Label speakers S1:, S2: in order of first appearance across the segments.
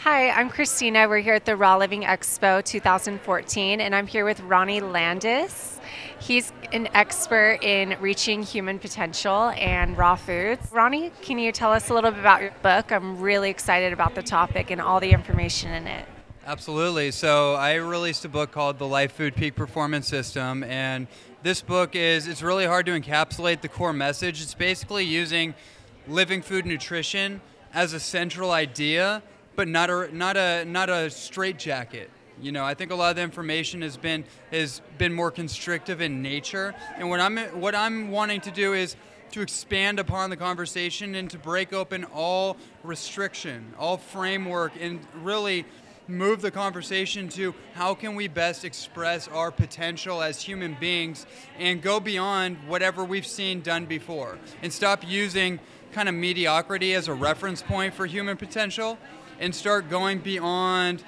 S1: Hi, I'm Christina. We're here at the Raw Living Expo 2014, and I'm here with Ronnie Landis. He's an expert in reaching human potential and raw foods. Ronnie, can you tell us a little bit about your book? I'm really excited about the topic and all the information in it.
S2: Absolutely. So I released a book called The Life Food Peak Performance System, and this book it's really hard to encapsulate the core message. It's basically using living food nutrition as a central idea, but not a straitjacket. You know, I think a lot of the information has been more constrictive in nature, and what I'm wanting to do is to expand upon the conversation and to break open all restriction, all framework, and really move the conversation to how can we best express our potential as human beings and go beyond whatever we've seen done before and stop using kind of mediocrity as a reference point for human potential and start going beyond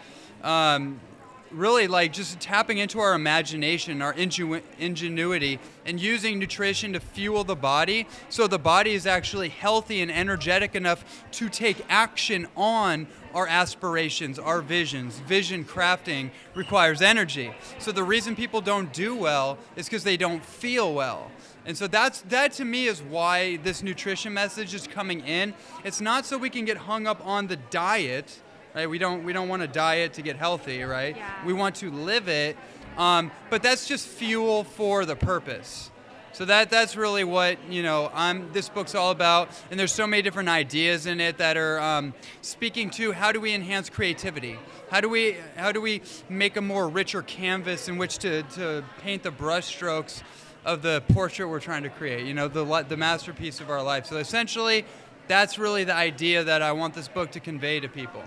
S2: really like just tapping into our imagination, our ingenuity, and using nutrition to fuel the body so the body is actually healthy and energetic enough to take action on our aspirations, our visions. Vision crafting requires energy. So the reason people don't do well is because they don't feel well. And so that to me is why this nutrition message is coming in. It's not so we can get hung up on the diet. Right? We don't want to diet to get healthy, right?
S1: Yeah.
S2: We want to live it, but that's just fuel for the purpose. So that's really what this book's all about, and there's so many different ideas in it that are speaking to how do we enhance creativity, how do we make a more richer canvas in which to paint the brushstrokes of the portrait we're trying to create, the masterpiece of our life. So essentially, that's really the idea that I want this book to convey to people.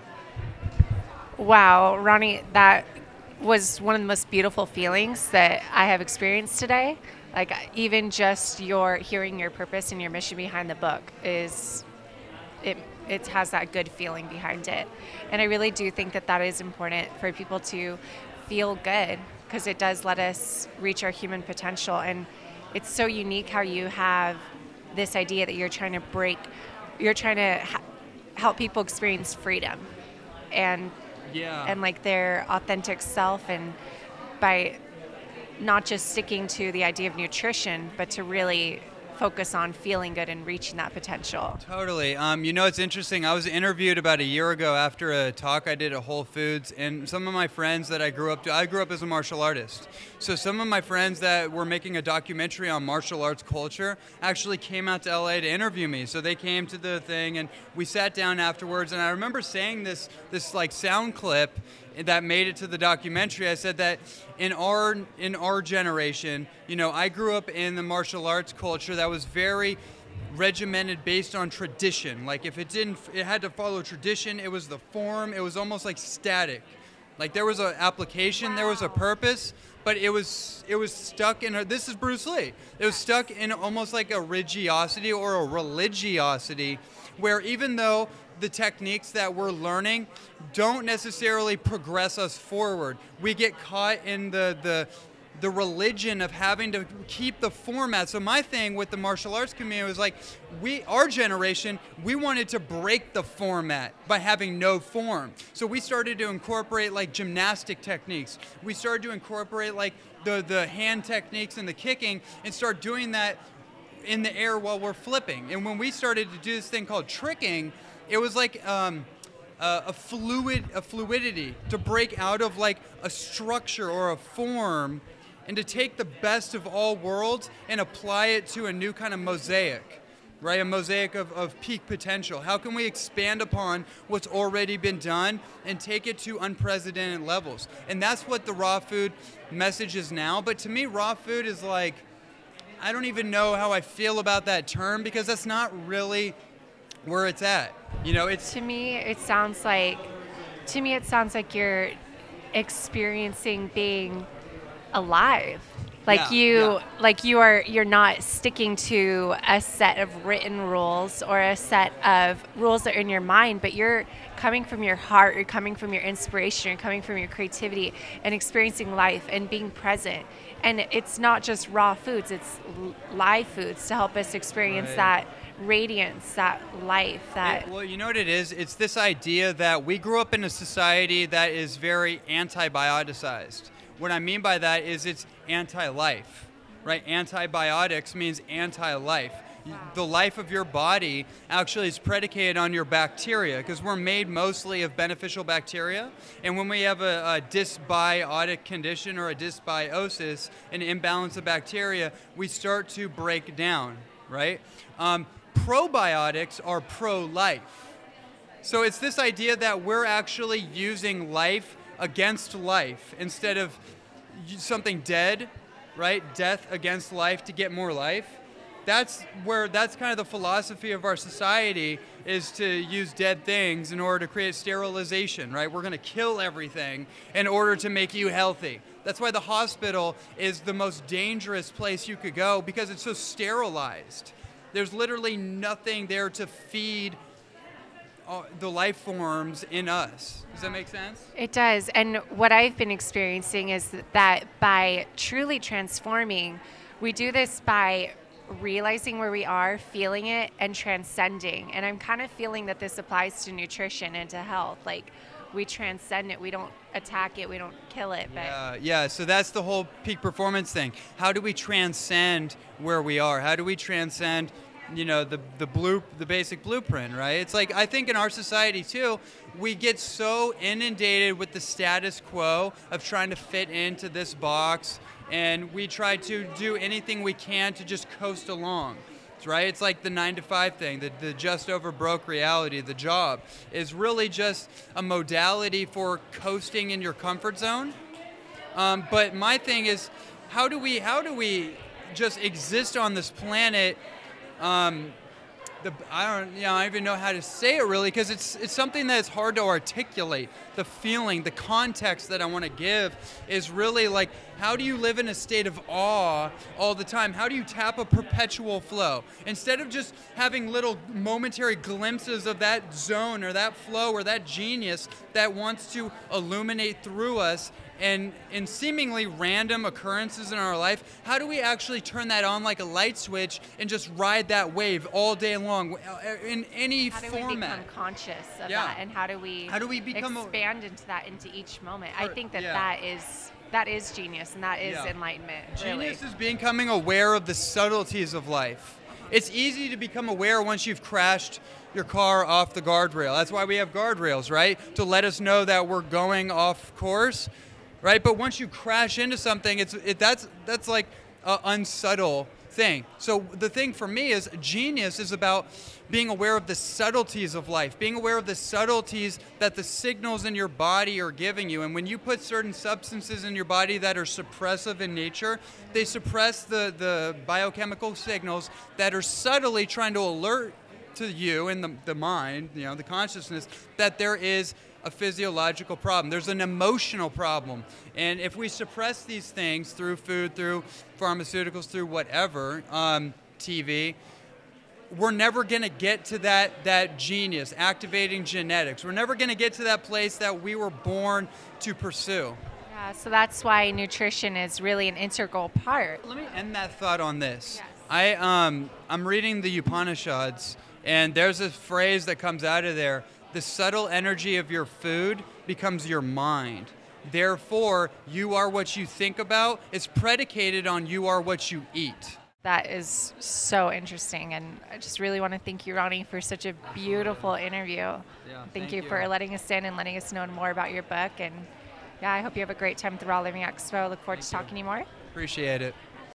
S1: Wow, Ronnie, that was one of the most beautiful feelings that I have experienced today. Like even just hearing your purpose and your mission behind the book it has that good feeling behind it. And I really do think that is important for people to feel good because it does let us reach our human potential. And it's so unique how you have this idea that you're trying to help people experience freedom and like their authentic self, and by not just sticking to the idea of nutrition, but to really focus on feeling good and reaching that potential.
S2: Totally. It's interesting. I was interviewed about a year ago after a talk I did at Whole Foods, and some of my friends that I grew up as a martial artist. So some of my friends that were making a documentary on martial arts culture actually came out to LA to interview me. So they came to the thing, and we sat down afterwards, and I remember saying this like sound clip that made it to the documentary. I said that in our generation, I grew up in the martial arts culture that was very regimented based on tradition. Like if it had to follow tradition, it was the form, it was almost like static. Like there was an application, there was a purpose, but it was stuck in this is Bruce Lee. It was stuck in almost like a religiosity or a religiosity where even though the techniques that we're learning don't necessarily progress us forward, we get caught in the religion of having to keep the format. So my thing with the martial arts community was like, our generation, we wanted to break the format by having no form. So we started to incorporate like gymnastic techniques. We started to incorporate like the hand techniques and the kicking and start doing that in the air while we're flipping. And when we started to do this thing called tricking, it was like a fluidity to break out of like a structure or a form and to take the best of all worlds and apply it to a new kind of mosaic, right? A mosaic of peak potential. How can we expand upon what's already been done and take it to unprecedented levels? And that's what the raw food message is now. But to me, raw food is like, I don't even know how I feel about that term because that's not really where it's at.
S1: To me it sounds like you're experiencing being alive. Like you're not sticking to a set of written rules or a set of rules that are in your mind, but you're coming from your heart, you're coming from your inspiration, you're coming from your creativity and experiencing life and being present. And it's not just raw foods, it's live foods to help us experience that radiance, that life, that...
S2: Well, you know what it is? It's this idea that we grew up in a society that is very antibioticized. What I mean by that is it's anti-life, right? Antibiotics means anti-life. The life of your body actually is predicated on your bacteria, because we're made mostly of beneficial bacteria. And when we have a dysbiotic condition or a dysbiosis, an imbalance of bacteria, we start to break down, right? Probiotics are pro-life. So it's this idea that we're actually using life against life instead of something dead, right? Death against life to get more life. That's kind of the philosophy of our society, is to use dead things in order to create sterilization, right? We're going to kill everything in order to make you healthy. That's why the hospital is the most dangerous place you could go, because it's so sterilized. There's literally nothing there to feed the life forms in us. Does that make sense?
S1: It does. And what I've been experiencing is that by truly transforming, we do this by realizing where we are, feeling it, and transcending. And I'm kind of feeling that this applies to nutrition and to health. Like, we transcend it. We don't attack it. We don't kill it. But
S2: yeah. So that's the whole peak performance thing. How do we transcend where we are? How do we transcend, the basic blueprint, right? It's like, I think in our society too, we get so inundated with the status quo of trying to fit into this box, and we try to do anything we can to just coast along, right? It's like the 9-to-5 thing, the just over broke reality. The job is really just a modality for coasting in your comfort zone. But my thing is, how do we just exist on this planet? I don't even know how to say it really, because it's something that's hard to articulate. The feeling, the context that I want to give is really like, how do you live in a state of awe all the time? How do you tap a perpetual flow? Instead of just having little momentary glimpses of that zone or that flow or that genius that wants to illuminate through us, and in seemingly random occurrences in our life, how do we actually turn that on like a light switch and just ride that wave all day long in any format?
S1: How do we become conscious of that, and how do we expand into that into each moment? I think that is genius, and that is enlightenment.
S2: Genius is becoming aware of the subtleties of life. It's easy to become aware once you've crashed your car off the guardrail. That's why we have guardrails, right? To let us know that we're going off course. Right, but once you crash into something, that's like an unsubtle thing. So the thing for me is, genius is about being aware of the subtleties of life, being aware of the subtleties that the signals in your body are giving you. And when you put certain substances in your body that are suppressive in nature, they suppress the biochemical signals that are subtly trying to alert to you in the mind, the consciousness, that there is a physiological problem. There's an emotional problem. And if we suppress these things through food, through pharmaceuticals, through whatever, TV, we're never going to get to that genius, activating genetics. We're never going to get to that place that we were born to pursue.
S1: Yeah, so that's why nutrition is really an integral part.
S2: Let me end that thought on this.
S1: Yes.
S2: I'm reading the Upanishads, and there's a phrase that comes out of there: the subtle energy of your food becomes your mind. Therefore, you are what you think about. It's predicated on you are what you eat.
S1: That is so interesting, and I just really want to thank you, Ronnie, for such a beautiful interview.
S2: Yeah,
S1: thank you for letting us in and letting us know more about your book. And I hope you have a great time at the Raw Living Expo. Look forward to talking to you more.
S2: Appreciate it.